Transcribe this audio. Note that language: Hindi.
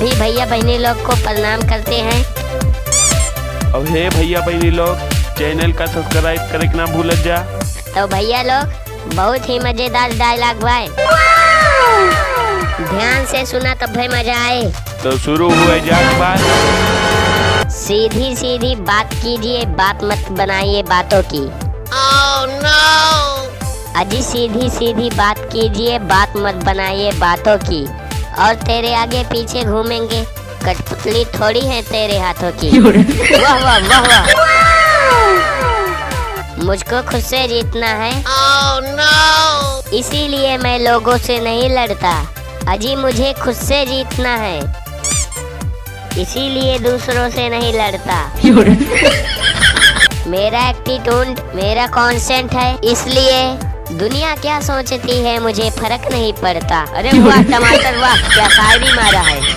सभी भैया बहनी लोग को प्रणाम करते हैं। अब हे भैया बहनी लोग, चैनल का सब्सक्राइब करे ना भूल जा। तो भैया लोग बहुत ही मजेदार डायलॉग भाई, ध्यान से सुना तब भाई मजा आए। तो शुरू हुए जात बात। सीधी सीधी बात कीजिए, बात मत बनाइए बातों की। Oh no! अजी सीधी सीधी बात कीजिए, बात मत बनाइए बातों की। और तेरे आगे पीछे घूमेंगे, कठपुतली थोड़ी है तेरे हाथों की। वाह वाह वाह वाह। मुझको खुद से जीतना है। Oh no! इसीलिए मैं लोगों से नहीं लड़ता। अजी मुझे खुद से जीतना है, इसीलिए दूसरों से नहीं लड़ता। मेरा एटीट्यूड मेरा कॉन्सेंट है, इसलिए दुनिया क्या सोचती है मुझे फर्क नहीं पड़ता। अरे वाह टमाटर वाह, क्या शायरी मारा है।